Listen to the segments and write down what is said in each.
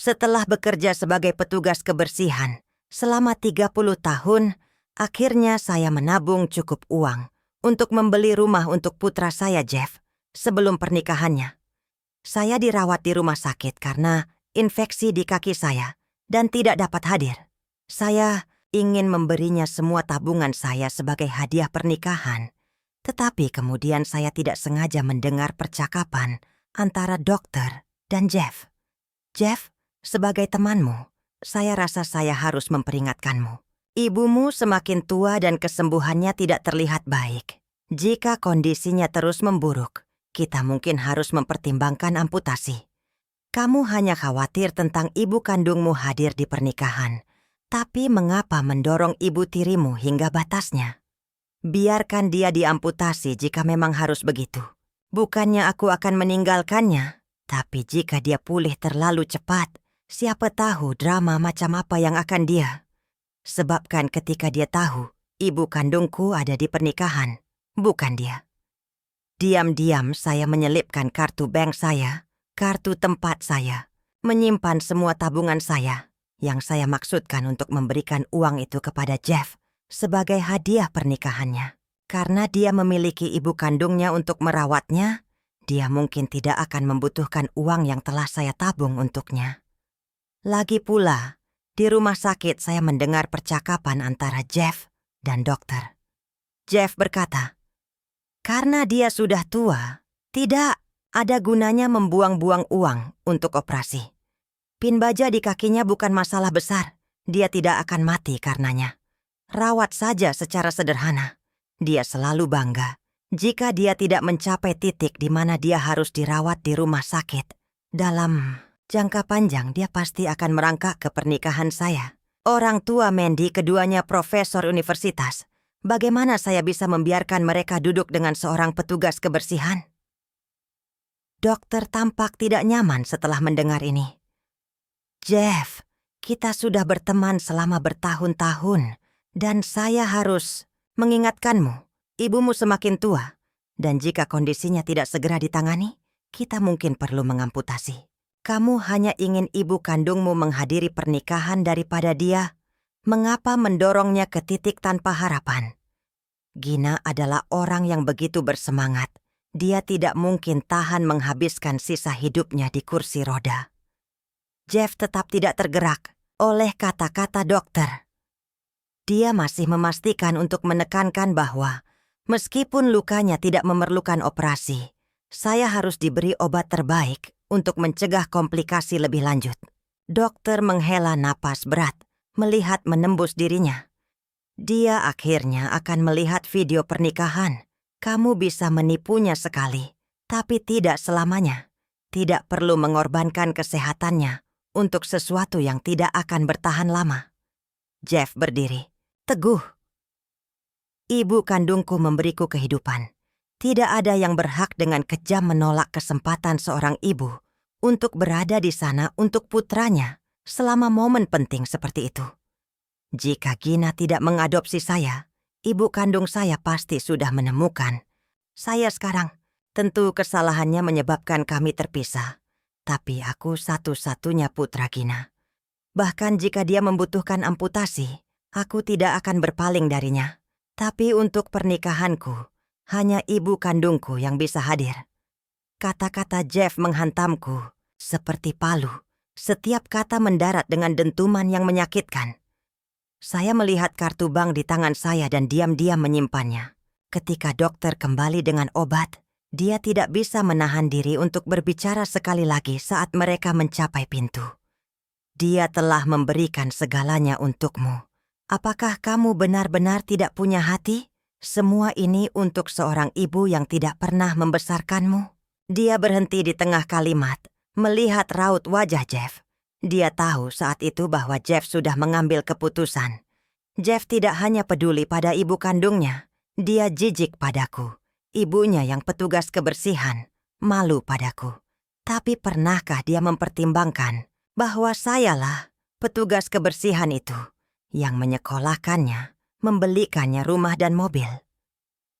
Setelah bekerja sebagai petugas kebersihan selama 30 tahun, akhirnya saya menabung cukup uang untuk membeli rumah untuk putra saya Jeff sebelum pernikahannya. Saya dirawat di rumah sakit karena infeksi di kaki saya dan tidak dapat hadir. Saya ingin memberinya semua tabungan saya sebagai hadiah pernikahan, tetapi kemudian saya tidak sengaja mendengar percakapan antara dokter dan Jeff. Jeff, sebagai temanmu, saya rasa saya harus memperingatkanmu. Ibumu semakin tua dan kesembuhannya tidak terlihat baik. Jika kondisinya terus memburuk, kita mungkin harus mempertimbangkan amputasi. Kamu hanya khawatir tentang ibu kandungmu hadir di pernikahan, tapi mengapa mendorong ibu tirimu hingga batasnya? Biarkan dia diamputasi jika memang harus begitu. Bukannya aku akan meninggalkannya, tapi jika dia pulih terlalu cepat, siapa tahu drama macam apa yang akan dia sebabkan ketika dia tahu ibu kandungku ada di pernikahan, bukan dia. Diam-diam saya menyelipkan kartu bank saya, kartu tempat saya, menyimpan semua tabungan saya, yang saya maksudkan untuk memberikan uang itu kepada Jeff sebagai hadiah pernikahannya. Karena dia memiliki ibu kandungnya untuk merawatnya, dia mungkin tidak akan membutuhkan uang yang telah saya tabung untuknya. Lagi pula, di rumah sakit saya mendengar percakapan antara Jeff dan dokter. Jeff berkata, "Karena dia sudah tua, tidak ada gunanya membuang-buang uang untuk operasi. Pin baja di kakinya bukan masalah besar, dia tidak akan mati karenanya. Rawat saja secara sederhana. Dia selalu bangga jika dia tidak mencapai titik di mana dia harus dirawat di rumah sakit. Dalam jangka panjang dia pasti akan merangkak ke pernikahan saya. Orang tua Mandy keduanya profesor universitas. Bagaimana saya bisa membiarkan mereka duduk dengan seorang petugas kebersihan?" Dokter tampak tidak nyaman setelah mendengar ini. "Jeff, kita sudah berteman selama bertahun-tahun dan saya harus mengingatkanmu, ibumu semakin tua dan jika kondisinya tidak segera ditangani, kita mungkin perlu mengamputasi. Kamu hanya ingin ibu kandungmu menghadiri pernikahan daripada dia. Mengapa mendorongnya ke titik tanpa harapan? Gina adalah orang yang begitu bersemangat. Dia tidak mungkin tahan menghabiskan sisa hidupnya di kursi roda." Jeff tetap tidak tergerak oleh kata-kata dokter. Dia masih memastikan untuk menekankan bahwa meskipun lukanya tidak memerlukan operasi, saya harus diberi obat terbaik untuk mencegah komplikasi lebih lanjut. Dokter menghela napas berat melihat menembus dirinya. Dia akhirnya akan melihat video pernikahan. Kamu bisa menipunya sekali, tapi tidak selamanya. Tidak perlu mengorbankan kesehatannya untuk sesuatu yang tidak akan bertahan lama. Jeff berdiri, teguh. "Ibu kandungku memberiku kehidupan. Tidak ada yang berhak dengan kejam menolak kesempatan seorang ibu untuk berada di sana untuk putranya selama momen penting seperti itu. Jika Gina tidak mengadopsi saya, ibu kandung saya pasti sudah menemukan saya sekarang. Tentu kesalahannya menyebabkan kami terpisah, tapi aku satu-satunya putra Gina. Bahkan jika dia membutuhkan amputasi, aku tidak akan berpaling darinya. Tapi untuk pernikahanku, hanya ibu kandungku yang bisa hadir." Kata-kata Jeff menghantamku seperti palu. Setiap kata mendarat dengan dentuman yang menyakitkan. Saya melihat kartu bank di tangan saya dan diam-diam menyimpannya. Ketika dokter kembali dengan obat, dia tidak bisa menahan diri untuk berbicara sekali lagi saat mereka mencapai pintu. "Dia telah memberikan segalanya untukmu. Apakah kamu benar-benar tidak punya hati? Semua ini untuk seorang ibu yang tidak pernah membesarkanmu." Dia berhenti di tengah kalimat, melihat raut wajah Jeff. Dia tahu saat itu bahwa Jeff sudah mengambil keputusan. Jeff tidak hanya peduli pada ibu kandungnya, dia jijik padaku. Ibunya yang petugas kebersihan, malu padaku. Tapi pernahkah dia mempertimbangkan bahwa sayalah petugas kebersihan itu yang menyekolahkannya, membelikannya rumah dan mobil?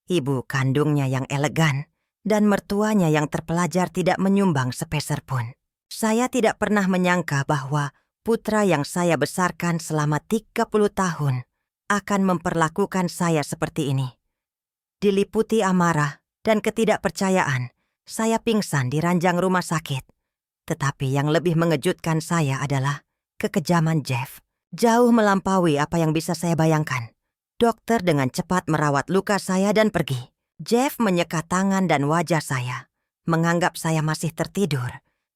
Ibu kandungnya yang elegan dan mertuanya yang terpelajar tidak menyumbang sepeser pun. Saya tidak pernah menyangka bahwa putra yang saya besarkan selama 30 tahun akan memperlakukan saya seperti ini. Diliputi amarah dan ketidakpercayaan, saya pingsan di ranjang rumah sakit. Tetapi yang lebih mengejutkan saya adalah kekejaman Jeff. Jauh melampaui apa yang bisa saya bayangkan. Dokter dengan cepat merawat luka saya dan pergi. Jeff menyeka tangan dan wajah saya, menganggap saya masih tertidur,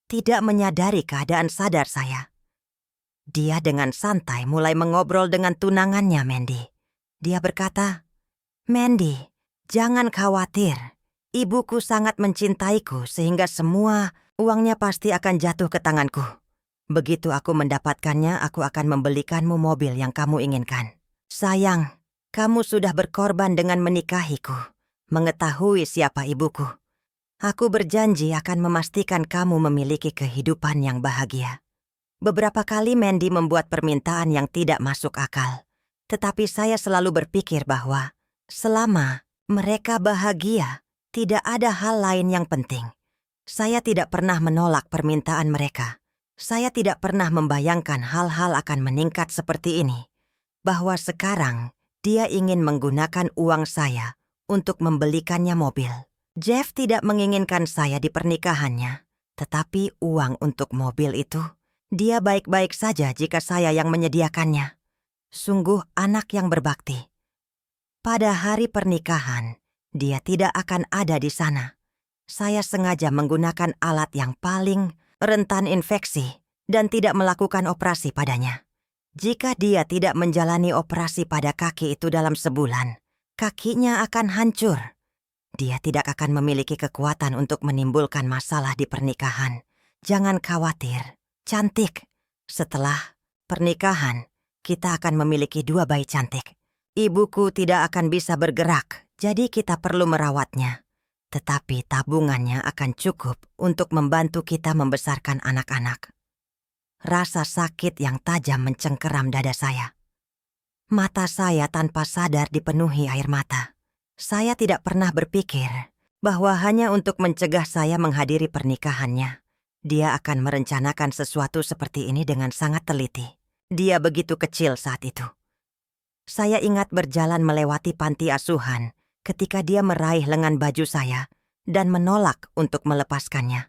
tidak menyadari keadaan sadar saya. Dia dengan santai mulai mengobrol dengan tunangannya, Mandy. Dia berkata, "Mandy, jangan khawatir. Ibuku sangat mencintaiku sehingga semua uangnya pasti akan jatuh ke tanganku. Begitu aku mendapatkannya, aku akan membelikanmu mobil yang kamu inginkan. Sayang, kamu sudah berkorban dengan menikahiku, mengetahui siapa ibuku. Aku berjanji akan memastikan kamu memiliki kehidupan yang bahagia." Beberapa kali Mandy membuat permintaan yang tidak masuk akal. Tetapi saya selalu berpikir bahwa selama mereka bahagia, tidak ada hal lain yang penting. Saya tidak pernah menolak permintaan mereka. Saya tidak pernah membayangkan hal-hal akan meningkat seperti ini. Bahwa sekarang dia ingin menggunakan uang saya untuk membelikannya mobil. Jeff tidak menginginkan saya di pernikahannya. Tetapi uang untuk mobil itu, dia baik-baik saja jika saya yang menyediakannya. Sungguh anak yang berbakti. Pada hari pernikahan, dia tidak akan ada di sana. Saya sengaja menggunakan alat yang paling rentan infeksi dan tidak melakukan operasi padanya. Jika dia tidak menjalani operasi pada kaki itu dalam sebulan, kakinya akan hancur. Dia tidak akan memiliki kekuatan untuk menimbulkan masalah di pernikahan. Jangan khawatir. Cantik. Setelah pernikahan, kita akan memiliki 2 bayi cantik. Ibuku tidak akan bisa bergerak, jadi kita perlu merawatnya. Tetapi tabungannya akan cukup untuk membantu kita membesarkan anak-anak. Rasa sakit yang tajam mencengkeram dada saya. Mata saya tanpa sadar dipenuhi air mata. Saya tidak pernah berpikir bahwa hanya untuk mencegah saya menghadiri pernikahannya, dia akan merencanakan sesuatu seperti ini dengan sangat teliti. Dia begitu kecil saat itu. Saya ingat berjalan melewati panti asuhan ketika dia meraih lengan baju saya dan menolak untuk melepaskannya.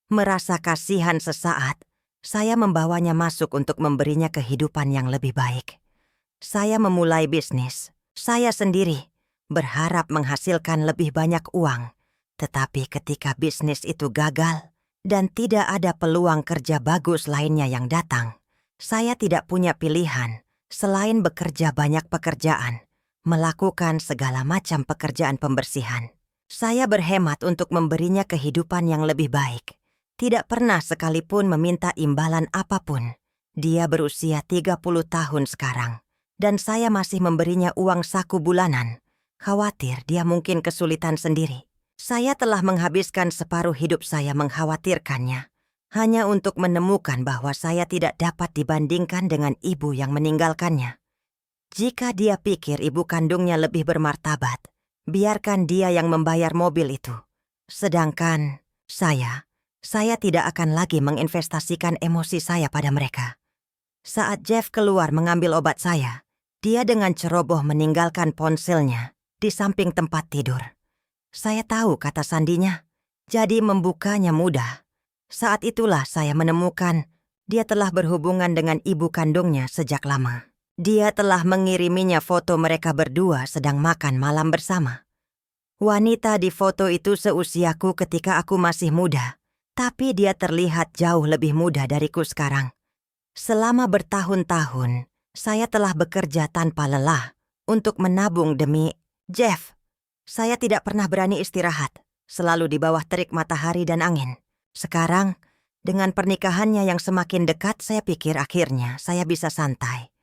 Merasa kasihan sesaat, saya membawanya masuk untuk memberinya kehidupan yang lebih baik. Saya memulai bisnis, saya sendiri, berharap menghasilkan lebih banyak uang. Tetapi ketika bisnis itu gagal, dan tidak ada peluang kerja bagus lainnya yang datang, saya tidak punya pilihan selain bekerja banyak pekerjaan, melakukan segala macam pekerjaan pembersihan. Saya berhemat untuk memberinya kehidupan yang lebih baik. Tidak pernah sekalipun meminta imbalan apapun. Dia berusia 30 tahun sekarang, dan saya masih memberinya uang saku bulanan. Khawatir dia mungkin kesulitan sendiri. Saya telah menghabiskan separuh hidup saya mengkhawatirkannya, hanya untuk menemukan bahwa saya tidak dapat dibandingkan dengan ibu yang meninggalkannya. Jika dia pikir ibu kandungnya lebih bermartabat, biarkan dia yang membayar mobil itu. Sedangkan saya tidak akan lagi menginvestasikan emosi saya pada mereka. Saat Jeff keluar mengambil obat saya, dia dengan ceroboh meninggalkan ponselnya di samping tempat tidur. Saya tahu kata sandinya, jadi membukanya mudah. Saat itulah saya menemukan dia telah berhubungan dengan ibu kandungnya sejak lama. Dia telah mengiriminya foto mereka berdua sedang makan malam bersama. Wanita di foto itu seusiaku ketika aku masih muda, tapi dia terlihat jauh lebih muda dariku sekarang. Selama bertahun-tahun, saya telah bekerja tanpa lelah untuk menabung demi Jeff. Saya tidak pernah berani istirahat, selalu di bawah terik matahari dan angin. Sekarang, dengan pernikahannya yang semakin dekat, saya pikir akhirnya saya bisa santai.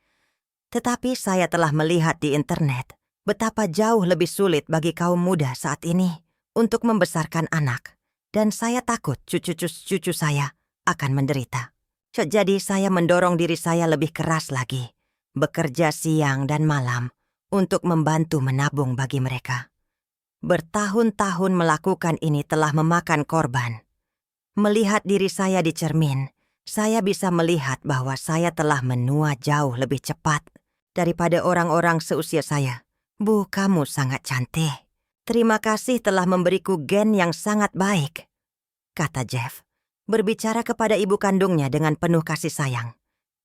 Tetapi saya telah melihat di internet betapa jauh lebih sulit bagi kaum muda saat ini untuk membesarkan anak. Dan saya takut cucu-cucu saya akan menderita. Jadi saya mendorong diri saya lebih keras lagi, bekerja siang dan malam untuk membantu menabung bagi mereka. Bertahun-tahun melakukan ini telah memakan korban. Melihat diri saya di cermin, saya bisa melihat bahwa saya telah menua jauh lebih cepat daripada orang-orang seusia saya. Bu, kamu sangat cantik. Terima kasih telah memberiku gen yang sangat baik, kata Jeff, berbicara kepada ibu kandungnya dengan penuh kasih sayang.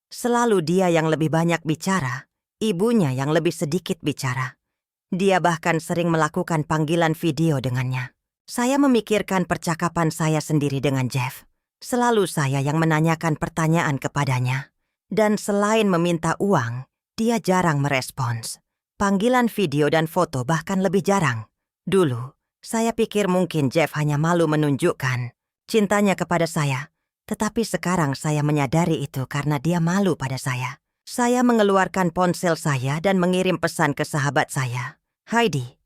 Selalu dia yang lebih banyak bicara, ibunya yang lebih sedikit bicara. Dia bahkan sering melakukan panggilan video dengannya. Saya memikirkan percakapan saya sendiri dengan Jeff. Selalu saya yang menanyakan pertanyaan kepadanya. Dan selain meminta uang, dia jarang merespons. Panggilan video dan foto bahkan lebih jarang. Dulu, saya pikir mungkin Jeff hanya malu menunjukkan cintanya kepada saya. Tetapi sekarang saya menyadari itu karena dia malu pada saya. Saya mengeluarkan ponsel saya dan mengirim pesan ke sahabat saya, Heidi.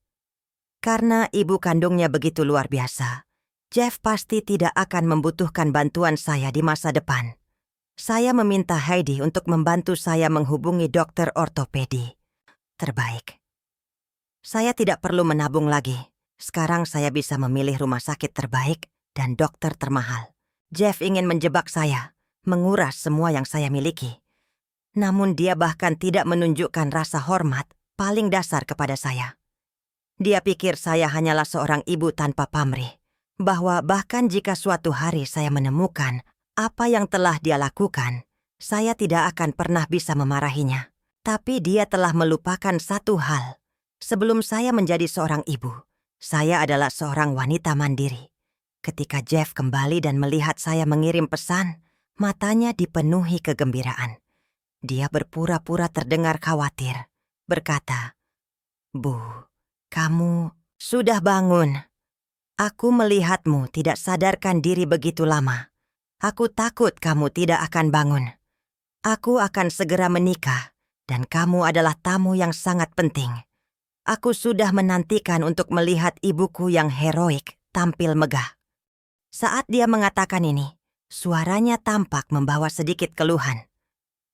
Karena ibu kandungnya begitu luar biasa, Jeff pasti tidak akan membutuhkan bantuan saya di masa depan. Saya meminta Heidi untuk membantu saya menghubungi dokter ortopedi terbaik. Saya tidak perlu menabung lagi. Sekarang saya bisa memilih rumah sakit terbaik dan dokter termahal. Jeff ingin menjebak saya, menguras semua yang saya miliki. Namun dia bahkan tidak menunjukkan rasa hormat paling dasar kepada saya. Dia pikir saya hanyalah seorang ibu tanpa pamrih, bahwa bahkan jika suatu hari saya menemukan apa yang telah dia lakukan, saya tidak akan pernah bisa memarahinya. Tapi dia telah melupakan satu hal. Sebelum saya menjadi seorang ibu, saya adalah seorang wanita mandiri. Ketika Jeff kembali dan melihat saya mengirim pesan, matanya dipenuhi kegembiraan. Dia berpura-pura terdengar khawatir, berkata, "Bu, kamu sudah bangun. Aku melihatmu tidak sadarkan diri begitu lama. Aku takut kamu tidak akan bangun. Aku akan segera menikah, dan kamu adalah tamu yang sangat penting. Aku sudah menantikan untuk melihat ibuku yang heroik tampil megah." Saat dia mengatakan ini, suaranya tampak membawa sedikit keluhan.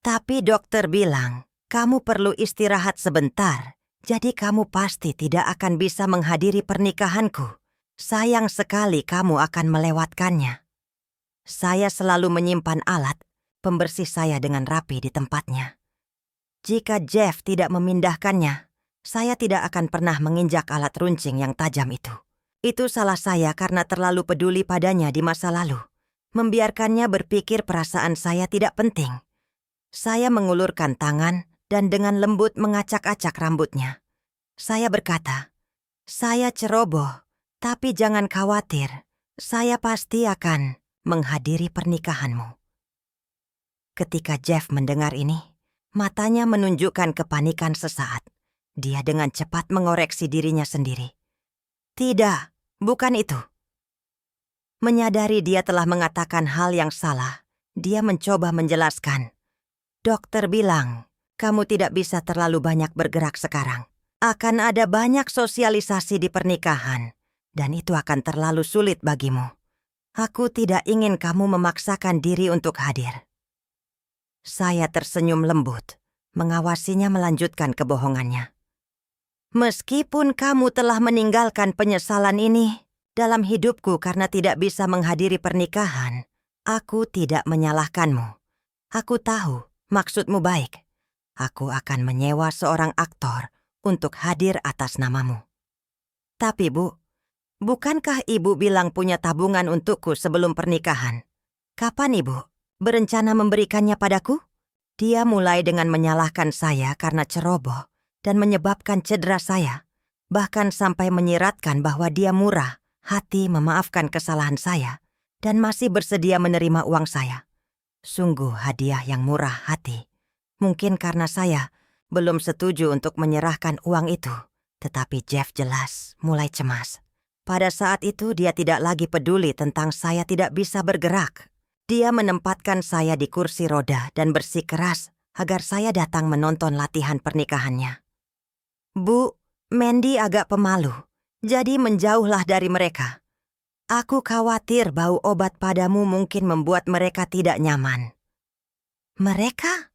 "Tapi dokter bilang, kamu perlu istirahat sebentar. Jadi kamu pasti tidak akan bisa menghadiri pernikahanku. Sayang sekali kamu akan melewatkannya." Saya selalu menyimpan alat pembersih saya dengan rapi di tempatnya. Jika Jeff tidak memindahkannya, saya tidak akan pernah menginjak alat runcing yang tajam itu. Itu salah saya karena terlalu peduli padanya di masa lalu. Membiarkannya berpikir perasaan saya tidak penting. Saya mengulurkan tangan dan dengan lembut mengacak-acak rambutnya. Saya berkata, "Saya ceroboh, tapi jangan khawatir. Saya pasti akan menghadiri pernikahanmu." Ketika Jeff mendengar ini, matanya menunjukkan kepanikan sesaat. Dia dengan cepat mengoreksi dirinya sendiri. "Tidak, bukan itu." Menyadari dia telah mengatakan hal yang salah, dia mencoba menjelaskan. "Dokter bilang, kamu tidak bisa terlalu banyak bergerak sekarang. Akan ada banyak sosialisasi di pernikahan, dan itu akan terlalu sulit bagimu. Aku tidak ingin kamu memaksakan diri untuk hadir." Saya tersenyum lembut, mengawasinya melanjutkan kebohongannya. "Meskipun kamu telah meninggalkan penyesalan ini dalam hidupku karena tidak bisa menghadiri pernikahan, aku tidak menyalahkanmu. Aku tahu maksudmu baik. Aku akan menyewa seorang aktor untuk hadir atas namamu." "Tapi Bu, bukankah Ibu bilang punya tabungan untukku sebelum pernikahan? Kapan Ibu berencana memberikannya padaku?" Dia mulai dengan menyalahkan saya karena ceroboh dan menyebabkan cedera saya, bahkan sampai menyiratkan bahwa dia murah hati memaafkan kesalahan saya dan masih bersedia menerima uang saya. Sungguh hadiah yang murah hati. Mungkin karena saya belum setuju untuk menyerahkan uang itu, tetapi Jeff jelas mulai cemas. Pada saat itu dia tidak lagi peduli tentang saya tidak bisa bergerak. Dia menempatkan saya di kursi roda dan bersikeras agar saya datang menonton latihan pernikahannya. "Bu, Mandy agak pemalu, jadi menjauhlah dari mereka. Aku khawatir bau obat padamu mungkin membuat mereka tidak nyaman." "Mereka?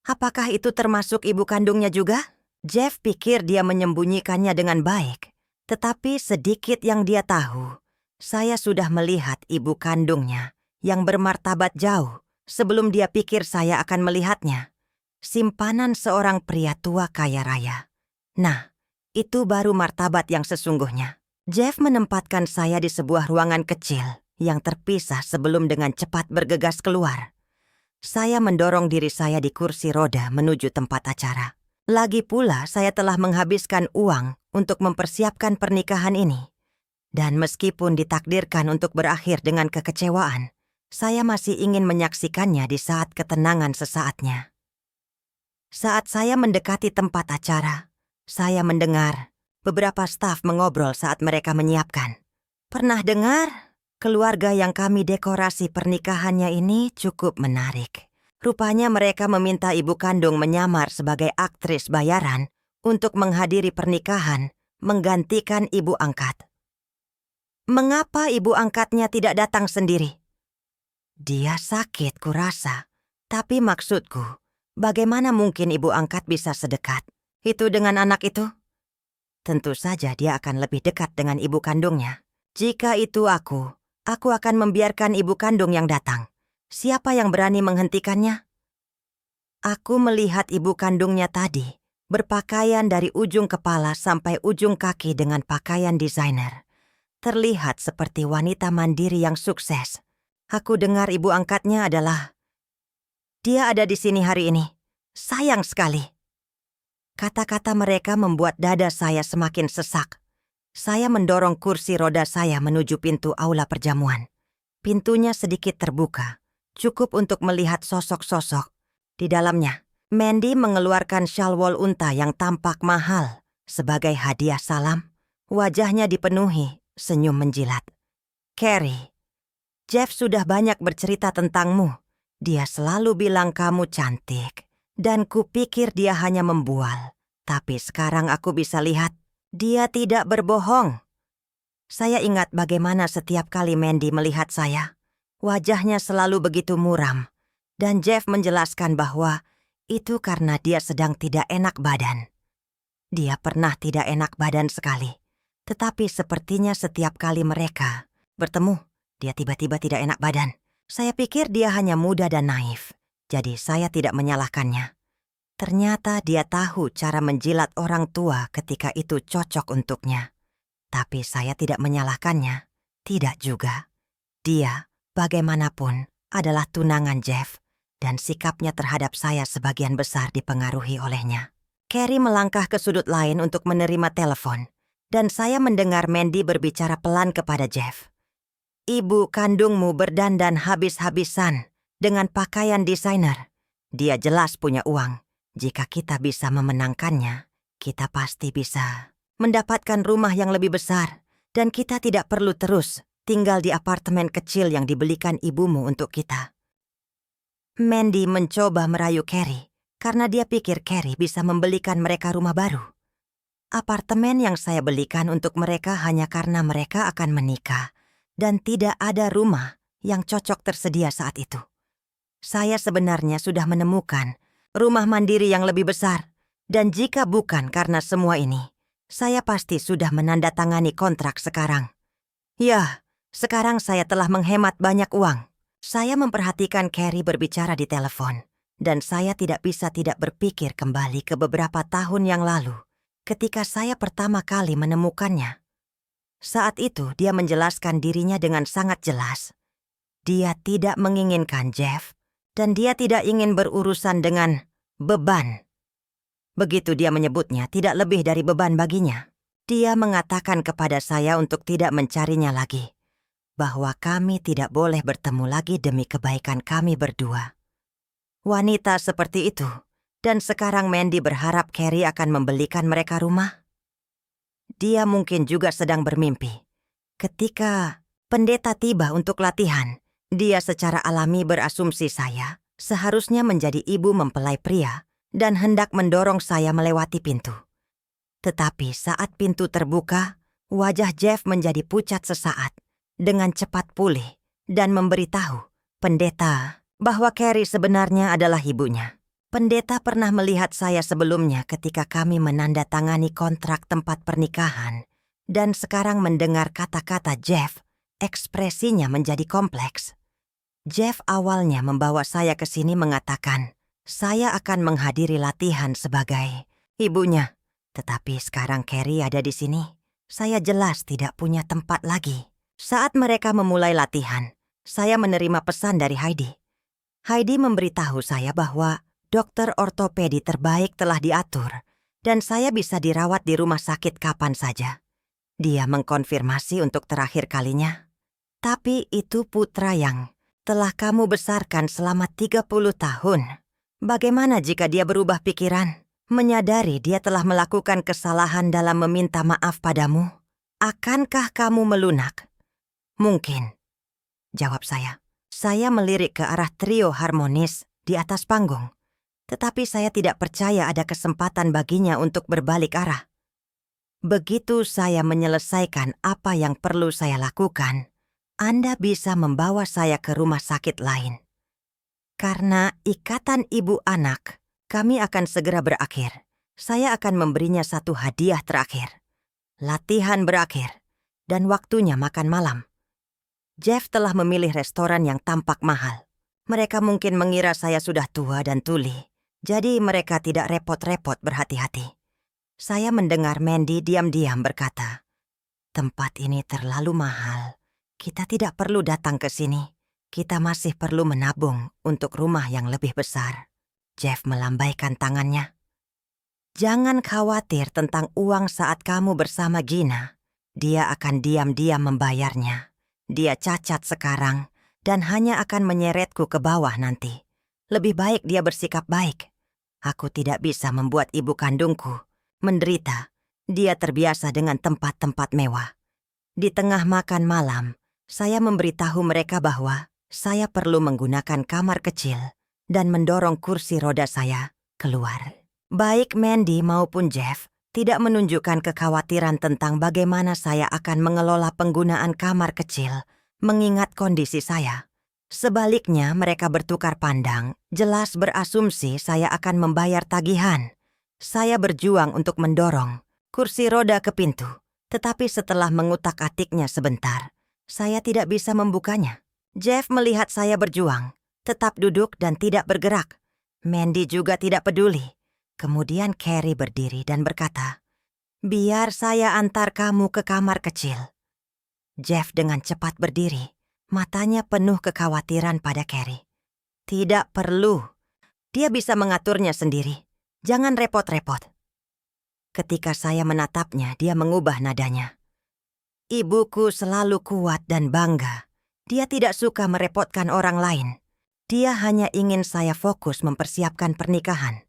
Apakah itu termasuk ibu kandungnya juga?" Jeff pikir dia menyembunyikannya dengan baik, tetapi sedikit yang dia tahu, Saya sudah melihat ibu kandungnya yang bermartabat jauh sebelum dia pikir saya akan melihatnya. Simpanan seorang pria tua kaya raya. Nah, itu baru martabat yang sesungguhnya. Jeff menempatkan saya di sebuah ruangan kecil yang terpisah sebelum dengan cepat bergegas keluar. Saya mendorong diri saya di kursi roda menuju tempat acara. Lagi pula saya telah menghabiskan uang untuk mempersiapkan pernikahan ini. Dan meskipun ditakdirkan untuk berakhir dengan kekecewaan, saya masih ingin menyaksikannya di saat ketenangan sesaatnya. Saat saya mendekati tempat acara, saya mendengar beberapa staf mengobrol saat mereka menyiapkan. Pernah dengar? Keluarga yang kami dekorasi pernikahannya ini cukup menarik. Rupanya mereka meminta ibu kandung menyamar sebagai aktris bayaran untuk menghadiri pernikahan, menggantikan ibu angkat. Mengapa ibu angkatnya tidak datang sendiri? Dia sakit, kurasa. Tapi maksudku, bagaimana mungkin ibu angkat bisa sedekat itu dengan anak itu? Tentu saja dia akan lebih dekat dengan ibu kandungnya. Jika itu aku akan membiarkan ibu kandung yang datang. Siapa yang berani menghentikannya? Aku melihat ibu kandungnya tadi berpakaian dari ujung kepala sampai ujung kaki dengan pakaian desainer. Terlihat seperti wanita mandiri yang sukses. Aku dengar ibu angkatnya adalah, "Dia ada di sini hari ini. Sayang sekali." Kata-kata mereka membuat dada saya semakin sesak. Saya mendorong kursi roda saya menuju pintu aula perjamuan. Pintunya sedikit terbuka, cukup untuk melihat sosok-sosok. Di dalamnya, Mandy mengeluarkan syal wol unta yang tampak mahal sebagai hadiah salam. Wajahnya dipenuhi senyum menjilat. "Carrie, Jeff sudah banyak bercerita tentangmu. Dia selalu bilang kamu cantik. Dan kupikir dia hanya membual. Tapi sekarang aku bisa lihat, dia tidak berbohong." Saya ingat bagaimana setiap kali Mandy melihat saya, wajahnya selalu begitu muram. Dan Jeff menjelaskan bahwa itu karena dia sedang tidak enak badan. Dia pernah tidak enak badan sekali. Tetapi sepertinya setiap kali mereka bertemu, dia tiba-tiba tidak enak badan. Saya pikir dia hanya muda dan naif. Jadi saya tidak menyalahkannya. Ternyata dia tahu cara menjilat orang tua ketika itu cocok untuknya. Tapi saya tidak menyalahkannya. Tidak juga. Dia, bagaimanapun, adalah tunangan Jeff. Dan sikapnya terhadap saya sebagian besar dipengaruhi olehnya. Carrie melangkah ke sudut lain untuk menerima telepon. Dan saya mendengar Mandy berbicara pelan kepada Jeff. "Ibu kandungmu berdandan habis-habisan dengan pakaian desainer. Dia jelas punya uang. Jika kita bisa memenangkannya, kita pasti bisa mendapatkan rumah yang lebih besar. Dan kita tidak perlu terus tinggal di apartemen kecil yang dibelikan ibumu untuk kita." Mandy mencoba merayu Carrie karena dia pikir Carrie bisa membelikan mereka rumah baru. Apartemen yang saya belikan untuk mereka hanya karena mereka akan menikah dan tidak ada rumah yang cocok tersedia saat itu. Saya sebenarnya sudah menemukan rumah mandiri yang lebih besar, dan jika bukan karena semua ini, saya pasti sudah menandatangani kontrak sekarang. Ya, sekarang saya telah menghemat banyak uang. Saya memperhatikan Carrie berbicara di telepon, dan saya tidak bisa tidak berpikir kembali ke beberapa tahun yang lalu, ketika saya pertama kali menemukannya. Saat itu dia menjelaskan dirinya dengan sangat jelas. Dia tidak menginginkan Jeff, dan dia tidak ingin berurusan dengan beban. Begitu dia menyebutnya, tidak lebih dari beban baginya. Dia mengatakan kepada saya untuk tidak mencarinya lagi, bahwa kami tidak boleh bertemu lagi demi kebaikan kami berdua. Wanita seperti itu, dan sekarang Mandy berharap Carrie akan membelikan mereka rumah. Dia mungkin juga sedang bermimpi. Ketika pendeta tiba untuk latihan, dia secara alami berasumsi saya seharusnya menjadi ibu mempelai pria dan hendak mendorong saya melewati pintu. Tetapi saat pintu terbuka, wajah Jeff menjadi pucat sesaat. Dengan cepat pulih dan memberitahu pendeta bahwa Carrie sebenarnya adalah ibunya. Pendeta pernah melihat saya sebelumnya ketika kami menandatangani kontrak tempat pernikahan dan sekarang mendengar kata-kata Jeff Ekspresinya menjadi kompleks. Jeff awalnya membawa saya ke sini mengatakan, saya akan menghadiri latihan sebagai ibunya. Tetapi sekarang Carrie ada di sini. Saya jelas tidak punya tempat lagi. Saat mereka memulai latihan, saya menerima pesan dari Heidi. Heidi memberitahu saya bahwa dokter ortopedi terbaik telah diatur dan saya bisa dirawat di rumah sakit kapan saja. Dia mengkonfirmasi untuk terakhir kalinya. Tapi itu putra yang telah kamu besarkan selama 30 tahun. Bagaimana jika dia berubah pikiran? Menyadari dia telah melakukan kesalahan dalam meminta maaf padamu? Akankah kamu melunak? Mungkin, jawab saya. Saya melirik ke arah trio harmonis di atas panggung. Tetapi saya tidak percaya ada kesempatan baginya untuk berbalik arah. Begitu saya menyelesaikan apa yang perlu saya lakukan, Anda bisa membawa saya ke rumah sakit lain. Karena ikatan ibu anak, kami akan segera berakhir. Saya akan memberinya satu hadiah terakhir. Latihan berakhir, dan waktunya makan malam. Jeff telah memilih restoran yang tampak mahal. Mereka mungkin mengira saya sudah tua dan tuli, jadi mereka tidak repot-repot berhati-hati. Saya mendengar Mandy diam-diam berkata, "Tempat ini terlalu mahal. Kita tidak perlu datang ke sini. Kita masih perlu menabung untuk rumah yang lebih besar." Jeff melambaikan tangannya. "Jangan khawatir tentang uang saat kamu bersama Gina. Dia akan diam-diam membayarnya. Dia cacat sekarang dan hanya akan menyeretku ke bawah nanti. Lebih baik dia bersikap baik. Aku tidak bisa membuat ibu kandungku menderita. Dia terbiasa dengan tempat-tempat mewah. Di tengah makan malam, saya memberitahu mereka bahwa saya perlu menggunakan kamar kecil dan mendorong kursi roda saya keluar. Baik Mandy maupun Jeff tidak menunjukkan kekhawatiran tentang bagaimana saya akan mengelola penggunaan kamar kecil mengingat kondisi saya. Sebaliknya mereka bertukar pandang, jelas berasumsi saya akan membayar tagihan. Saya berjuang untuk mendorong kursi roda ke pintu, tetapi setelah mengutak-atiknya sebentar, saya tidak bisa membukanya. Jeff melihat saya berjuang, tetap duduk dan tidak bergerak. Mandy juga tidak peduli. Kemudian Carrie berdiri dan berkata, "Biar saya antar kamu ke kamar kecil." Jeff dengan cepat berdiri, matanya penuh kekhawatiran pada Carrie. "Tidak perlu. Dia bisa mengaturnya sendiri. Jangan repot-repot." Ketika saya menatapnya, dia mengubah nadanya. "Ibuku selalu kuat dan bangga. Dia tidak suka merepotkan orang lain. Dia hanya ingin saya fokus mempersiapkan pernikahan."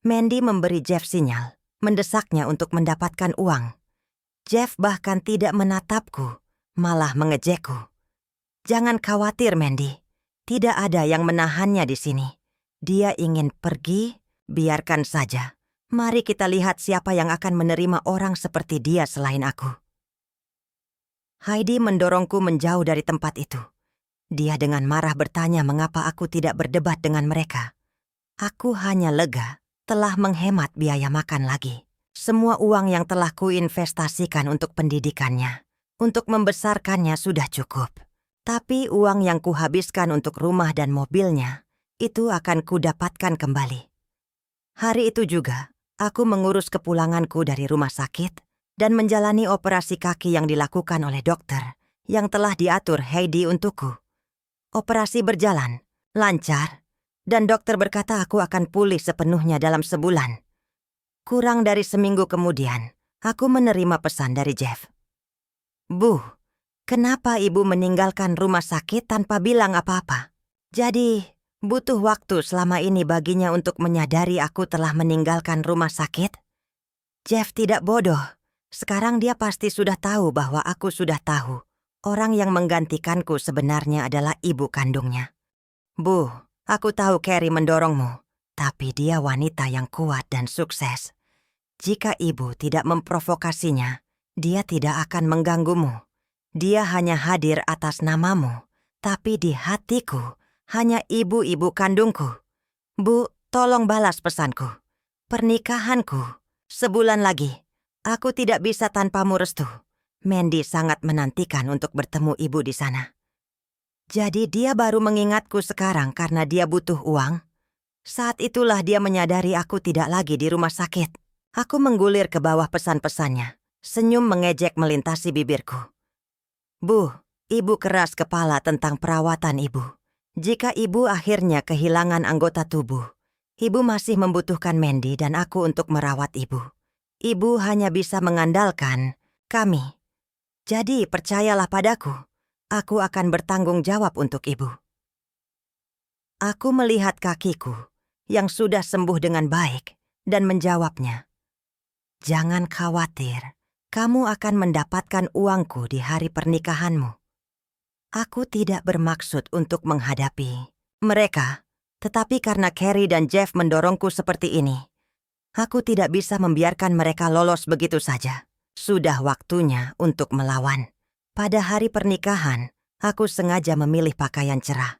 Mandy memberi Jeff sinyal, mendesaknya untuk mendapatkan uang. Jeff bahkan tidak menatapku, malah mengejekku. "Jangan khawatir, Mandy. Tidak ada yang menahannya di sini. Dia ingin pergi, biarkan saja. Mari kita lihat siapa yang akan menerima orang seperti dia selain aku." Heidi mendorongku menjauh dari tempat itu. Dia dengan marah bertanya mengapa aku tidak berdebat dengan mereka. Aku hanya lega, telah menghemat biaya makan lagi. Semua uang yang telah kuinvestasikan untuk pendidikannya, untuk membesarkannya sudah cukup. Tapi uang yang kuhabiskan untuk rumah dan mobilnya, itu akan kudapatkan kembali. Hari itu juga, aku mengurus kepulanganku dari rumah sakit dan menjalani operasi kaki yang dilakukan oleh dokter yang telah diatur Heidi untukku. Operasi berjalan, lancar, dan dokter berkata aku akan pulih sepenuhnya dalam sebulan. Kurang dari seminggu kemudian, aku menerima pesan dari Jeff. "Bu, kenapa ibu meninggalkan rumah sakit tanpa bilang apa-apa?" Jadi, butuh waktu selama ini baginya untuk menyadari aku telah meninggalkan rumah sakit? Jeff tidak bodoh. Sekarang dia pasti sudah tahu bahwa aku sudah tahu. Orang yang menggantikanku sebenarnya adalah ibu kandungnya. "Bu, aku tahu Carrie mendorongmu, tapi dia wanita yang kuat dan sukses. Jika ibu tidak memprovokasinya, dia tidak akan mengganggumu. Dia hanya hadir atas namamu, tapi di hatiku hanya ibu-ibu kandungku. Bu, tolong balas pesanku. Pernikahanku, sebulan lagi. Aku tidak bisa tanpamu restu. Mandy sangat menantikan untuk bertemu ibu di sana. Jadi dia baru mengingatku sekarang karena dia butuh uang. Saat itulah dia menyadari aku tidak lagi di rumah sakit. Aku menggulir ke bawah pesan-pesannya. Senyum mengejek melintasi bibirku. Bu, ibu keras kepala tentang perawatan ibu. Jika ibu akhirnya kehilangan anggota tubuh, ibu masih membutuhkan Mandy dan aku untuk merawat ibu. Ibu hanya bisa mengandalkan kami. Jadi percayalah padaku, aku akan bertanggung jawab untuk ibu. Aku melihat kakiku yang sudah sembuh dengan baik dan menjawabnya. Jangan khawatir, kamu akan mendapatkan uangku di hari pernikahanmu. Aku tidak bermaksud untuk menghadapi mereka, tetapi karena Carrie dan Jeff mendorongku seperti ini, aku tidak bisa membiarkan mereka lolos begitu saja. Sudah waktunya untuk melawan. Pada hari pernikahan, aku sengaja memilih pakaian cerah.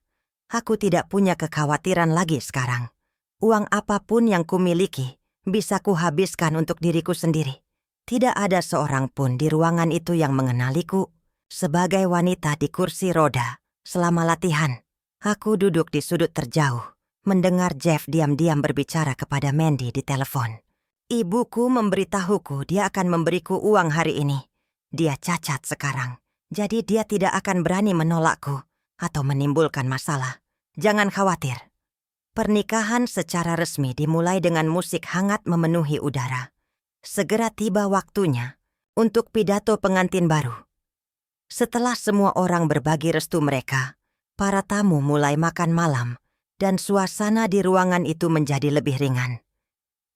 Aku tidak punya kekhawatiran lagi sekarang. Uang apapun yang kumiliki bisa kuhabiskan untuk diriku sendiri. Tidak ada seorang pun di ruangan itu yang mengenaliku sebagai wanita di kursi roda. Selama latihan, aku duduk di sudut terjauh, mendengar Jeff diam-diam berbicara kepada Mandy di telepon. Ibuku memberitahuku dia akan memberiku uang hari ini. Dia cacat sekarang, jadi dia tidak akan berani menolakku atau menimbulkan masalah. Jangan khawatir. Pernikahan secara resmi dimulai dengan musik hangat memenuhi udara. Segera tiba waktunya untuk pidato pengantin baru. Setelah semua orang berbagi restu mereka, para tamu mulai makan malam dan suasana di ruangan itu menjadi lebih ringan.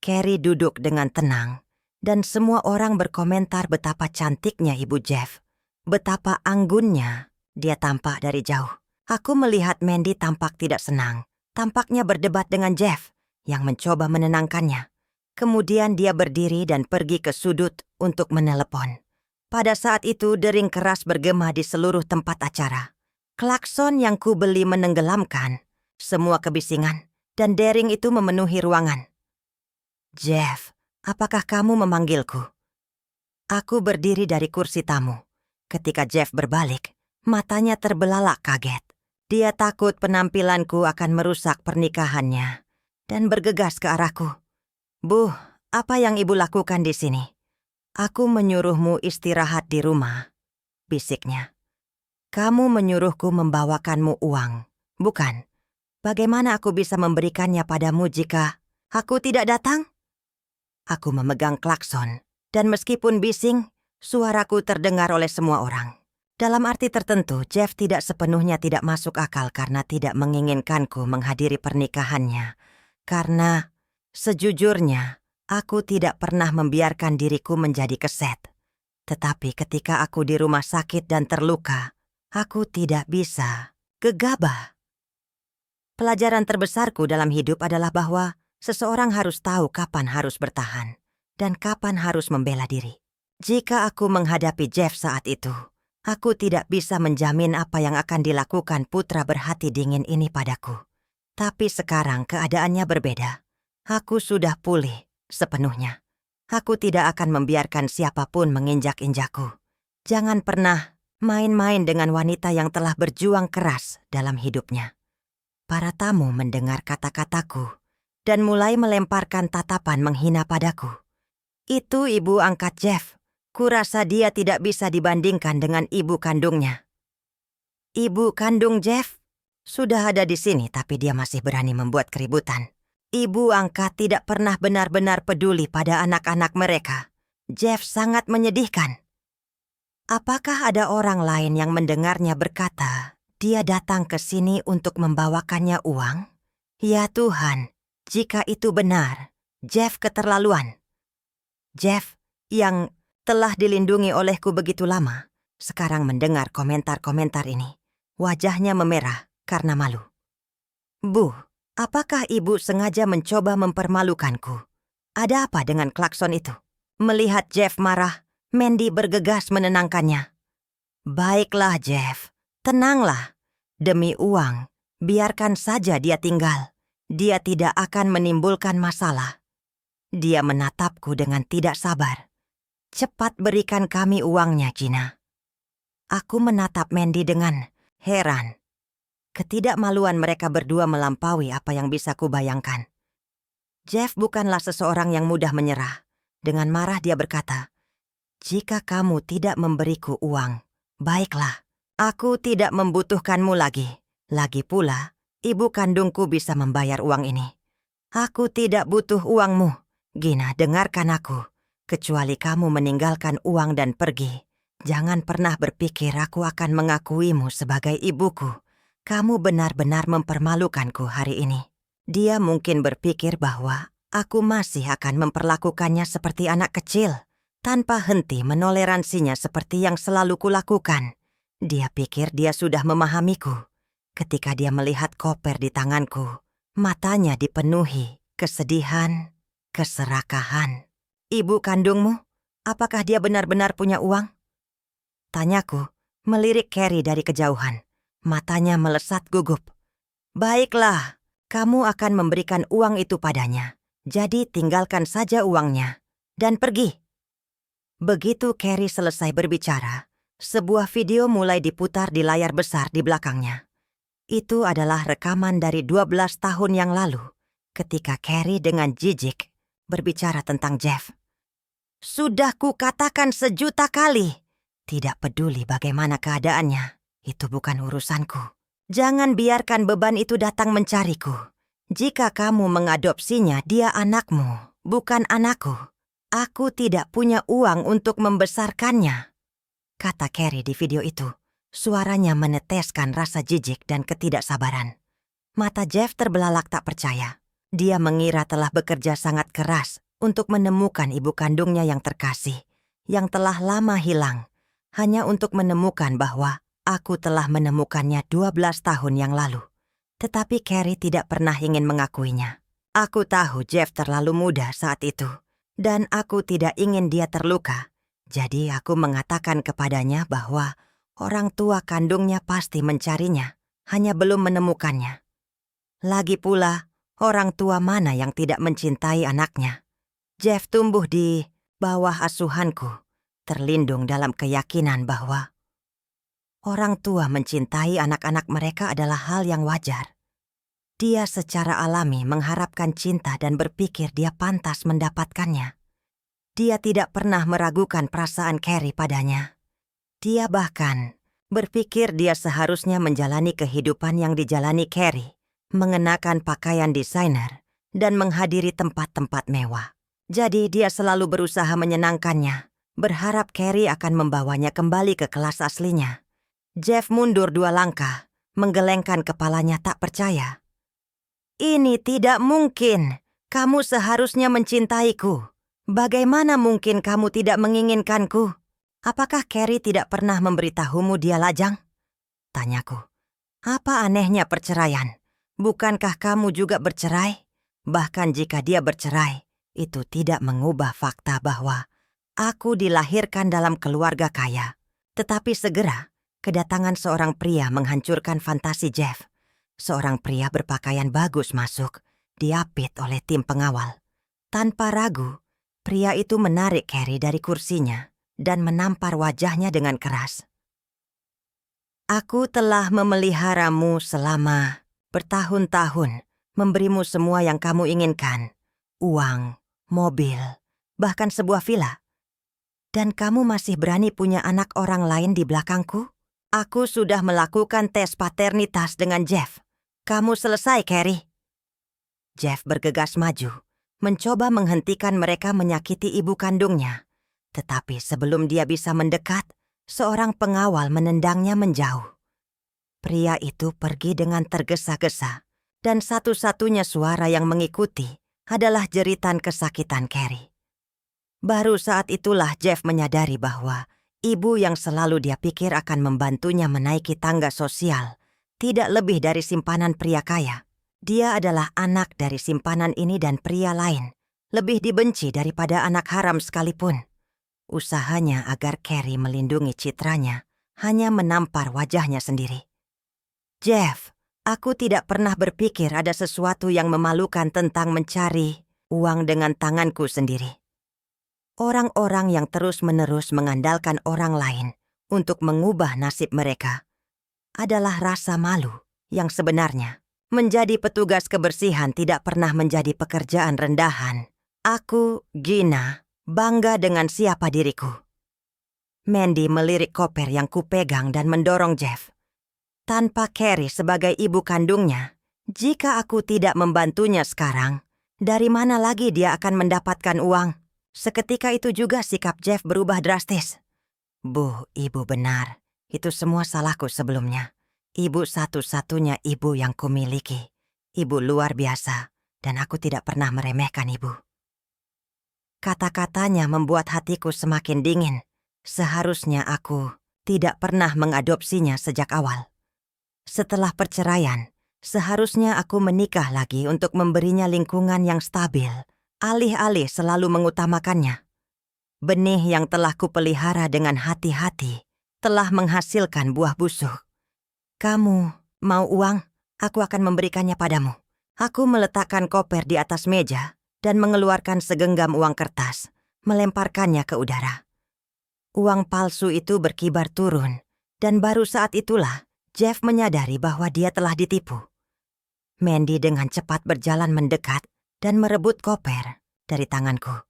Carrie duduk dengan tenang dan semua orang berkomentar betapa cantiknya ibu Jeff, betapa anggunnya dia tampak dari jauh. Aku melihat Mandy tampak tidak senang, tampaknya berdebat dengan Jeff yang mencoba menenangkannya. Kemudian dia berdiri dan pergi ke sudut untuk menelepon. Pada saat itu dering keras bergema di seluruh tempat acara. Klakson yang kubeli menenggelamkan semua kebisingan dan dering itu memenuhi ruangan. Jeff, apakah kamu memanggilku? Aku berdiri dari kursi tamu. Ketika Jeff berbalik, matanya terbelalak kaget. Dia takut penampilanku akan merusak pernikahannya dan bergegas ke arahku. Bu, apa yang ibu lakukan di sini? Aku menyuruhmu istirahat di rumah, bisiknya. Kamu menyuruhku membawakanmu uang, bukan? Bagaimana aku bisa memberikannya padamu jika aku tidak datang? Aku memegang klakson, dan meskipun bising, suaraku terdengar oleh semua orang. Dalam arti tertentu, Jeff tidak sepenuhnya tidak masuk akal karena tidak menginginkanku menghadiri pernikahannya. Karena, sejujurnya, aku tidak pernah membiarkan diriku menjadi keset. Tetapi ketika aku di rumah sakit dan terluka, aku tidak bisa gegabah. Pelajaran terbesarku dalam hidup adalah bahwa seseorang harus tahu kapan harus bertahan dan kapan harus membela diri. Jika aku menghadapi Jeff saat itu, aku tidak bisa menjamin apa yang akan dilakukan putra berhati dingin ini padaku. Tapi sekarang keadaannya berbeda. Aku sudah pulih sepenuhnya. Aku tidak akan membiarkan siapapun menginjak-injakku. Jangan pernah main-main dengan wanita yang telah berjuang keras dalam hidupnya. Para tamu mendengar kata-kataku dan mulai melemparkan tatapan menghina padaku. Itu ibu angkat Jeff. Kurasa dia tidak bisa dibandingkan dengan ibu kandungnya. Ibu kandung Jeff sudah ada di sini tapi dia masih berani membuat keributan. Ibu angkat tidak pernah benar-benar peduli pada anak-anak mereka. Jeff sangat menyedihkan. Apakah ada orang lain yang mendengarnya berkata, dia datang ke sini untuk membawakannya uang? Ya Tuhan. Jika itu benar, Jeff keterlaluan. Jeff, yang telah dilindungi olehku begitu lama, sekarang mendengar komentar-komentar ini. Wajahnya memerah karena malu. Bu, apakah ibu sengaja mencoba mempermalukanku? Ada apa dengan klakson itu? Melihat Jeff marah, Mandy bergegas menenangkannya. Baiklah Jeff, tenanglah. Demi uang, biarkan saja dia tinggal. Dia tidak akan menimbulkan masalah. Dia menatapku dengan tidak sabar. Cepat berikan kami uangnya, Gina. Aku menatap Mandy dengan heran. Ketidakmaluan mereka berdua melampaui apa yang bisa kubayangkan. Jeff bukanlah seseorang yang mudah menyerah. Dengan marah dia berkata, "Jika kamu tidak memberiku uang, baiklah, aku tidak membutuhkanmu lagi. Lagi pula, ibu kandungku bisa membayar uang ini. Aku tidak butuh uangmu. Gina, dengarkan aku. Kecuali kamu meninggalkan uang dan pergi, jangan pernah berpikir aku akan mengakuimu sebagai ibuku. Kamu benar-benar mempermalukanku hari ini." Dia mungkin berpikir bahwa aku masih akan memperlakukannya seperti anak kecil, tanpa henti menoleransinya seperti yang selalu kulakukan. Dia pikir dia sudah memahamiku. Ketika dia melihat koper di tanganku, matanya dipenuhi kesedihan, keserakahan. "Ibu kandungmu, apakah dia benar-benar punya uang?" tanyaku, melirik Carrie dari kejauhan. Matanya melesat gugup. "Baiklah, kamu akan memberikan uang itu padanya. Jadi tinggalkan saja uangnya dan pergi." Begitu Carrie selesai berbicara, sebuah video mulai diputar di layar besar di belakangnya. Itu adalah rekaman dari 12 tahun yang lalu, ketika Carrie dengan jijik berbicara tentang Jeff. "Sudah kukatakan sejuta kali, tidak peduli bagaimana keadaannya, itu bukan urusanku. Jangan biarkan beban itu datang mencariku. Jika kamu mengadopsinya, dia anakmu, bukan anakku. Aku tidak punya uang untuk membesarkannya," kata Carrie di video itu. Suaranya meneteskan rasa jijik dan ketidaksabaran. Mata Jeff terbelalak tak percaya. Dia mengira telah bekerja sangat keras untuk menemukan ibu kandungnya yang terkasih, yang telah lama hilang, hanya untuk menemukan bahwa aku telah menemukannya 12 tahun yang lalu. Tetapi Carrie tidak pernah ingin mengakuinya. Aku tahu Jeff terlalu muda saat itu, dan aku tidak ingin dia terluka. Jadi aku mengatakan kepadanya bahwa orang tua kandungnya pasti mencarinya, hanya belum menemukannya. Lagi pula, orang tua mana yang tidak mencintai anaknya? Jeff tumbuh di bawah asuhanku, terlindung dalam keyakinan bahwa orang tua mencintai anak-anak mereka adalah hal yang wajar. Dia secara alami mengharapkan cinta dan berpikir dia pantas mendapatkannya. Dia tidak pernah meragukan perasaan Carrie padanya. Dia bahkan berpikir dia seharusnya menjalani kehidupan yang dijalani Carrie, mengenakan pakaian desainer dan menghadiri tempat-tempat mewah. Jadi dia selalu berusaha menyenangkannya, berharap Carrie akan membawanya kembali ke kelas aslinya. Jeff mundur 2 langkah, menggelengkan kepalanya tak percaya. "Ini tidak mungkin. Kamu seharusnya mencintaiku. Bagaimana mungkin kamu tidak menginginkanku? Apakah Carrie tidak pernah memberitahumu dia lajang?" tanyaku. "Apa anehnya perceraian? Bukankah kamu juga bercerai? Bahkan jika dia bercerai, itu tidak mengubah fakta bahwa aku dilahirkan dalam keluarga kaya." Tetapi segera, kedatangan seorang pria menghancurkan fantasi Jeff. Seorang pria berpakaian bagus masuk, diapit oleh tim pengawal. Tanpa ragu, pria itu menarik Carrie dari kursinya dan menampar wajahnya dengan keras. "Aku telah memeliharamu selama bertahun-tahun, memberimu semua yang kamu inginkan. Uang, mobil, bahkan sebuah villa. Dan kamu masih berani punya anak orang lain di belakangku? Aku sudah melakukan tes paternitas dengan Jeff. Kamu selesai, Carrie." Jeff bergegas maju, mencoba menghentikan mereka menyakiti ibu kandungnya. Tetapi sebelum dia bisa mendekat, seorang pengawal menendangnya menjauh. Pria itu pergi dengan tergesa-gesa, dan satu-satunya suara yang mengikuti adalah jeritan kesakitan Carrie. Baru saat itulah Jeff menyadari bahwa ibu yang selalu dia pikir akan membantunya menaiki tangga sosial tidak lebih dari simpanan pria kaya. Dia adalah anak dari simpanan ini dan pria lain, lebih dibenci daripada anak haram sekalipun. Usahanya agar Carrie melindungi citranya hanya menampar wajahnya sendiri. "Jeff, aku tidak pernah berpikir ada sesuatu yang memalukan tentang mencari uang dengan tanganku sendiri." Orang-orang yang terus-menerus mengandalkan orang lain untuk mengubah nasib mereka adalah rasa malu yang sebenarnya. Menjadi petugas kebersihan tidak pernah menjadi pekerjaan rendahan. Aku, Gina, bangga dengan siapa diriku. Mandy melirik koper yang kupegang dan mendorong Jeff. Tanpa Carrie sebagai ibu kandungnya, jika aku tidak membantunya sekarang, dari mana lagi dia akan mendapatkan uang? Seketika itu juga sikap Jeff berubah drastis. Bu, ibu benar. Itu semua salahku sebelumnya. Ibu satu-satunya ibu yang kumiliki. Ibu luar biasa, dan aku tidak pernah meremehkan ibu. Kata-katanya membuat hatiku semakin dingin. Seharusnya aku tidak pernah mengadopsinya sejak awal. Setelah perceraian, seharusnya aku menikah lagi untuk memberinya lingkungan yang stabil, alih-alih selalu mengutamakannya. Benih yang telah kupelihara dengan hati-hati telah menghasilkan buah busuk. Kamu mau uang? Aku akan memberikannya padamu. Aku meletakkan koper di atas meja dan mengeluarkan segenggam uang kertas, melemparkannya ke udara. Uang palsu itu berkibar turun, dan baru saat itulah Jeff menyadari bahwa dia telah ditipu. Mandy dengan cepat berjalan mendekat dan merebut koper dari tanganku.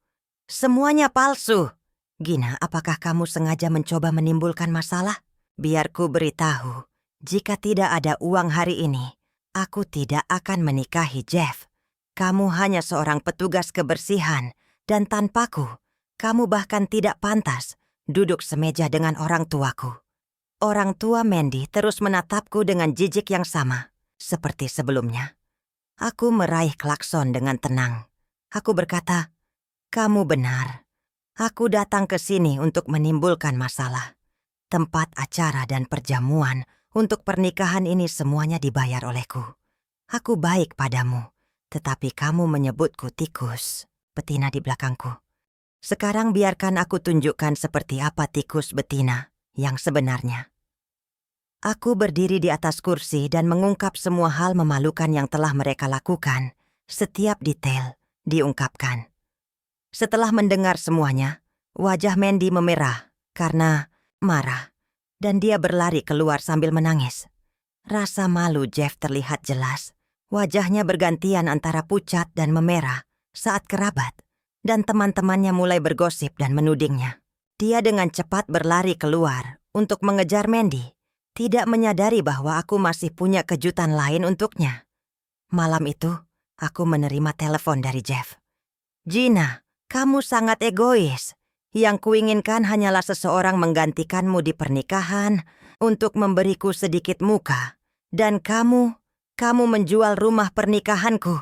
Semuanya palsu. Gina, apakah kamu sengaja mencoba menimbulkan masalah? Biar ku beritahu, jika tidak ada uang hari ini, aku tidak akan menikahi Jeff. Kamu hanya seorang petugas kebersihan, dan tanpaku, kamu bahkan tidak pantas duduk semeja dengan orang tuaku. Orang tua Mandy terus menatapku dengan jijik yang sama, seperti sebelumnya. Aku meraih klakson dengan tenang. Aku berkata, kamu benar. Aku datang ke sini untuk menimbulkan masalah. Tempat acara dan perjamuan untuk pernikahan ini semuanya dibayar olehku. Aku baik padamu, tetapi kamu menyebutku tikus, betina di belakangku. Sekarang biarkan aku tunjukkan seperti apa tikus betina yang sebenarnya. Aku berdiri di atas kursi dan mengungkap semua hal memalukan yang telah mereka lakukan. Setiap detail diungkapkan. Setelah mendengar semuanya, wajah Mandy memerah karena marah, dan dia berlari keluar sambil menangis. Rasa malu Jeff terlihat jelas. Wajahnya bergantian antara pucat dan memerah saat kerabat dan teman-temannya mulai bergosip dan menudingnya. Dia dengan cepat berlari keluar untuk mengejar Mandy, tidak menyadari bahwa aku masih punya kejutan lain untuknya. Malam itu, aku menerima telepon dari Jeff. Gina, kamu sangat egois. Yang kuinginkan hanyalah seseorang menggantikanmu di pernikahan untuk memberiku sedikit muka. Dan kamu menjual rumah pernikahanku.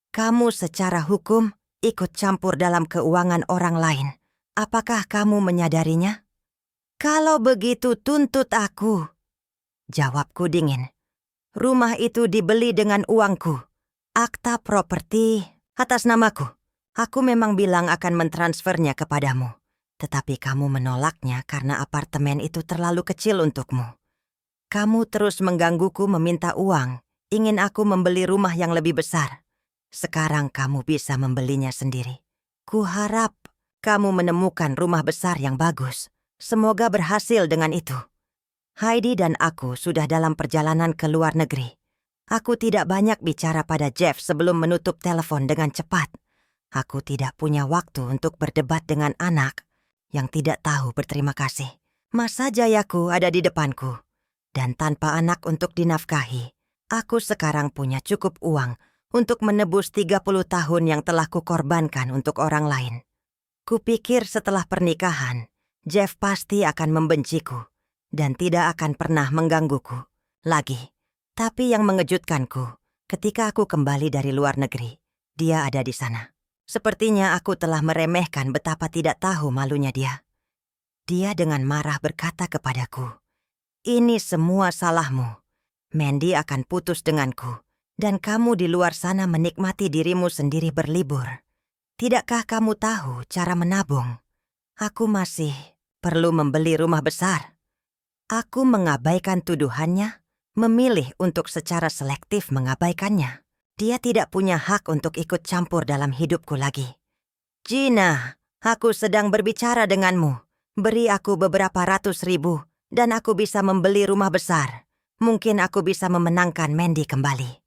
Kamu secara hukum ikut campur dalam keuangan orang lain. Apakah kamu menyadarinya? Kalau begitu tuntut aku. Jawabku dingin. Rumah itu dibeli dengan uangku. Akta properti atas namaku. Aku memang bilang akan mentransfernya kepadamu. Tetapi kamu menolaknya karena apartemen itu terlalu kecil untukmu. Kamu terus menggangguku meminta uang, ingin aku membeli rumah yang lebih besar. Sekarang kamu bisa membelinya sendiri. Kuharap kamu menemukan rumah besar yang bagus. Semoga berhasil dengan itu. Heidi dan aku sudah dalam perjalanan ke luar negeri. Aku tidak banyak bicara pada Jeff sebelum menutup telepon dengan cepat. Aku tidak punya waktu untuk berdebat dengan anak yang tidak tahu berterima kasih. Masa jayaku ada di depanku. Dan tanpa anak untuk dinafkahi, aku sekarang punya cukup uang untuk menebus 30 tahun yang telah kukorbankan untuk orang lain. Kupikir setelah pernikahan, Jeff pasti akan membenciku dan tidak akan pernah menggangguku lagi. Tapi yang mengejutkanku, ketika aku kembali dari luar negeri, dia ada di sana. Sepertinya aku telah meremehkan betapa tidak tahu malunya dia. Dia dengan marah berkata kepadaku, "Ini semua salahmu. Mandy akan putus denganku, dan kamu di luar sana menikmati dirimu sendiri berlibur. Tidakkah kamu tahu cara menabung? Aku masih perlu membeli rumah besar." Aku mengabaikan tuduhannya, memilih untuk secara selektif mengabaikannya. Dia tidak punya hak untuk ikut campur dalam hidupku lagi. Gina, Aku sedang berbicara denganmu. Beri aku beberapa ratus ribu dan aku bisa membeli rumah besar. Mungkin aku bisa memenangkan Mandy kembali.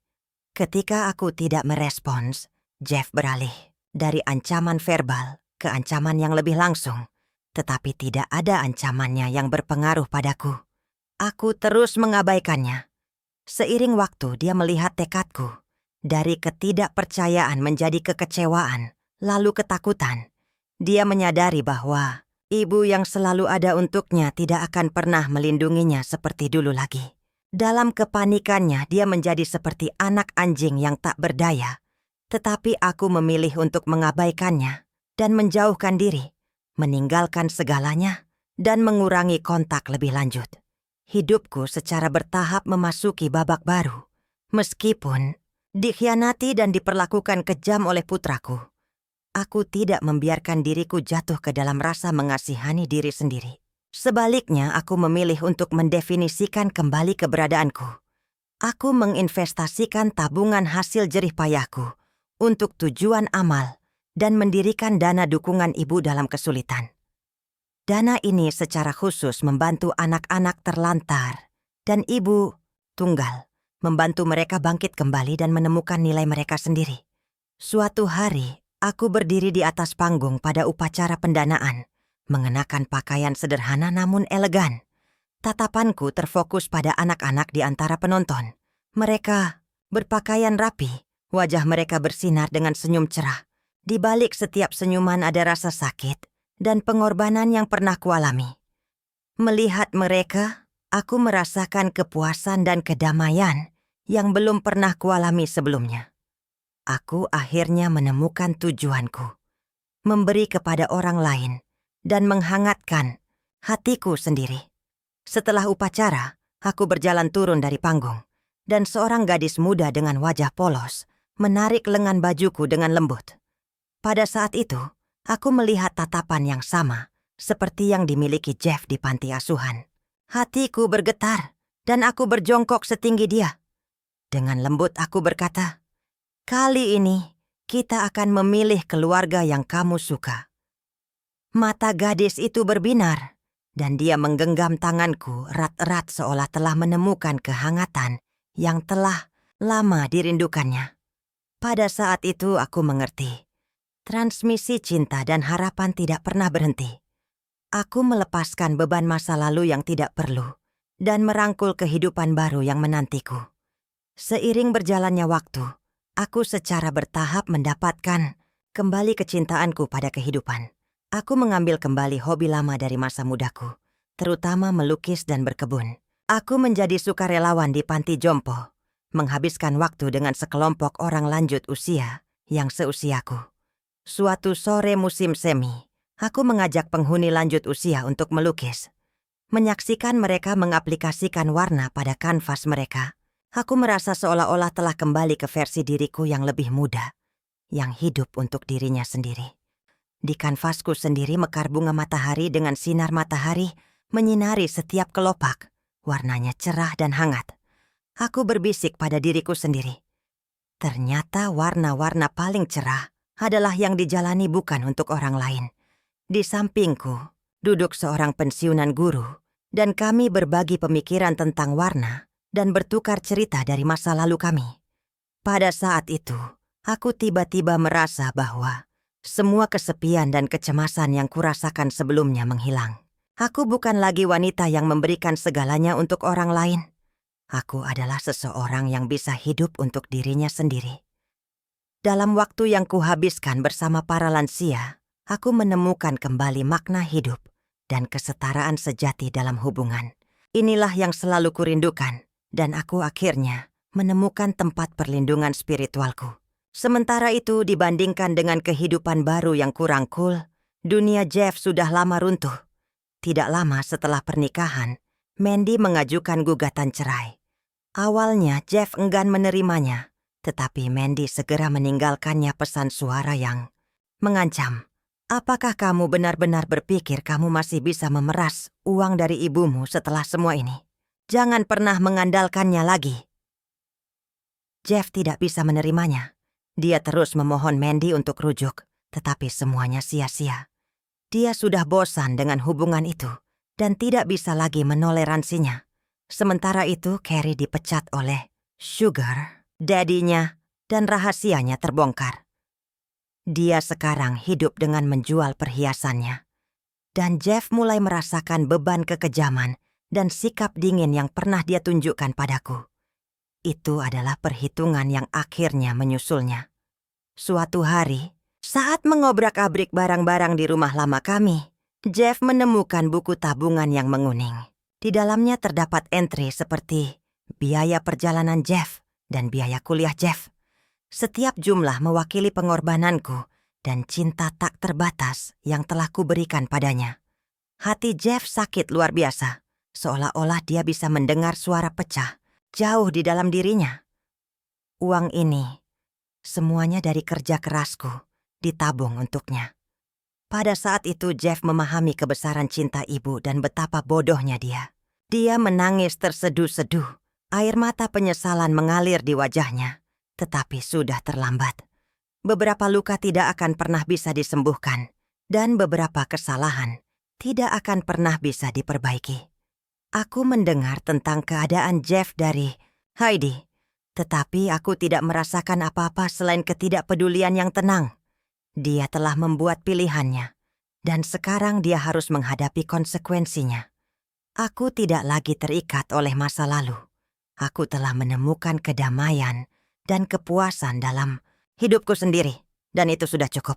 Ketika aku tidak merespons, Jeff beralih dari ancaman verbal ke ancaman yang lebih langsung. Tetapi tidak ada ancamannya yang berpengaruh padaku. Aku terus mengabaikannya. Seiring waktu dia melihat tekadku. Dari ketidakpercayaan menjadi kekecewaan, lalu ketakutan. Dia menyadari bahwa ibu yang selalu ada untuknya tidak akan pernah melindunginya seperti dulu lagi. Dalam kepanikannya, dia menjadi seperti anak anjing yang tak berdaya. Tetapi aku memilih untuk mengabaikannya dan menjauhkan diri, meninggalkan segalanya, dan mengurangi kontak lebih lanjut. Hidupku secara bertahap memasuki babak baru. Meskipun dikhianati dan diperlakukan kejam oleh putraku, aku tidak membiarkan diriku jatuh ke dalam rasa mengasihani diri sendiri. Sebaliknya, aku memilih untuk mendefinisikan kembali keberadaanku. Aku menginvestasikan tabungan hasil jerih payahku untuk tujuan amal dan mendirikan dana dukungan ibu dalam kesulitan. Dana ini secara khusus membantu anak-anak terlantar dan ibu tunggal, membantu mereka bangkit kembali dan menemukan nilai mereka sendiri. Suatu hari, aku berdiri di atas panggung pada upacara pendanaan, mengenakan pakaian sederhana namun elegan. Tatapanku terfokus pada anak-anak di antara penonton. Mereka berpakaian rapi, wajah mereka bersinar dengan senyum cerah. Di balik setiap senyuman ada rasa sakit dan pengorbanan yang pernah kualami. Melihat mereka, aku merasakan kepuasan dan kedamaian yang belum pernah kualami sebelumnya. Aku akhirnya menemukan tujuanku, memberi kepada orang lain dan menghangatkan hatiku sendiri. Setelah upacara, aku berjalan turun dari panggung, dan seorang gadis muda dengan wajah polos menarik lengan bajuku dengan lembut. Pada saat itu, aku melihat tatapan yang sama seperti yang dimiliki Jeff di panti asuhan. Hatiku bergetar, dan aku berjongkok setinggi dia. Dengan lembut aku berkata, "Kali ini, kita akan memilih keluarga yang kamu suka." Mata gadis itu berbinar, dan dia menggenggam tanganku erat-erat seolah telah menemukan kehangatan yang telah lama dirindukannya. Pada saat itu aku mengerti. Transmisi cinta dan harapan tidak pernah berhenti. Aku melepaskan beban masa lalu yang tidak perlu dan merangkul kehidupan baru yang menantiku. Seiring berjalannya waktu, aku secara bertahap mendapatkan kembali kecintaanku pada kehidupan. Aku mengambil kembali hobi lama dari masa mudaku, terutama melukis dan berkebun. Aku menjadi sukarelawan di panti jompo, menghabiskan waktu dengan sekelompok orang lanjut usia yang seusiaku. Suatu sore musim semi, aku mengajak penghuni lanjut usia untuk melukis. Menyaksikan mereka mengaplikasikan warna pada kanvas mereka, aku merasa seolah-olah telah kembali ke versi diriku yang lebih muda, yang hidup untuk dirinya sendiri. Di kanvasku sendiri mekar bunga matahari dengan sinar matahari menyinari setiap kelopak, warnanya cerah dan hangat. Aku berbisik pada diriku sendiri. Ternyata warna-warna paling cerah adalah yang dijalani bukan untuk orang lain. Di sampingku, duduk seorang pensiunan guru, dan kami berbagi pemikiran tentang warna dan bertukar cerita dari masa lalu kami. Pada saat itu, aku tiba-tiba merasa bahwa semua kesepian dan kecemasan yang kurasakan sebelumnya menghilang. Aku bukan lagi wanita yang memberikan segalanya untuk orang lain. Aku adalah seseorang yang bisa hidup untuk dirinya sendiri. Dalam waktu yang kuhabiskan bersama para lansia, aku menemukan kembali makna hidup dan kesetaraan sejati dalam hubungan. Inilah yang selalu kurindukan, dan aku akhirnya menemukan tempat perlindungan spiritualku. Sementara itu, dibandingkan dengan kehidupan baru yang kurangkul, dunia Jeff sudah lama runtuh. Tidak lama setelah pernikahan, Mandy mengajukan gugatan cerai. Awalnya Jeff enggan menerimanya, tetapi Mandy segera meninggalkannya pesan suara yang mengancam. Apakah kamu benar-benar berpikir kamu masih bisa memeras uang dari ibumu setelah semua ini? Jangan pernah mengandalkannya lagi. Jeff tidak bisa menerimanya. Dia terus memohon Mandy untuk rujuk, tetapi semuanya sia-sia. Dia sudah bosan dengan hubungan itu dan tidak bisa lagi menoleransinya. Sementara itu Carrie dipecat oleh Sugar, daddy-nya, dan rahasianya terbongkar. Dia sekarang hidup dengan menjual perhiasannya. Dan Jeff mulai merasakan beban kekejaman dan sikap dingin yang pernah dia tunjukkan padaku. Itu adalah perhitungan yang akhirnya menyusulnya. Suatu hari, saat mengobrak-abrik barang-barang di rumah lama kami, Jeff menemukan buku tabungan yang menguning. Di dalamnya terdapat entry seperti biaya perjalanan Jeff dan biaya kuliah Jeff. Setiap jumlah mewakili pengorbananku dan cinta tak terbatas yang telah kuberikan padanya. Hati Jeff sakit luar biasa, seolah-olah dia bisa mendengar suara pecah jauh di dalam dirinya. Uang ini, semuanya dari kerja kerasku, ditabung untuknya. Pada saat itu Jeff memahami kebesaran cinta ibu dan betapa bodohnya dia. Dia menangis terseduh-seduh, air mata penyesalan mengalir di wajahnya. Tetapi sudah terlambat. Beberapa luka tidak akan pernah bisa disembuhkan, dan beberapa kesalahan tidak akan pernah bisa diperbaiki. Aku mendengar tentang keadaan Jeff dari Heidi, tetapi aku tidak merasakan apa-apa selain ketidakpedulian yang tenang. Dia telah membuat pilihannya, dan sekarang dia harus menghadapi konsekuensinya. Aku tidak lagi terikat oleh masa lalu. Aku telah menemukan kedamaian dan kepuasan dalam hidupku sendiri, dan itu sudah cukup.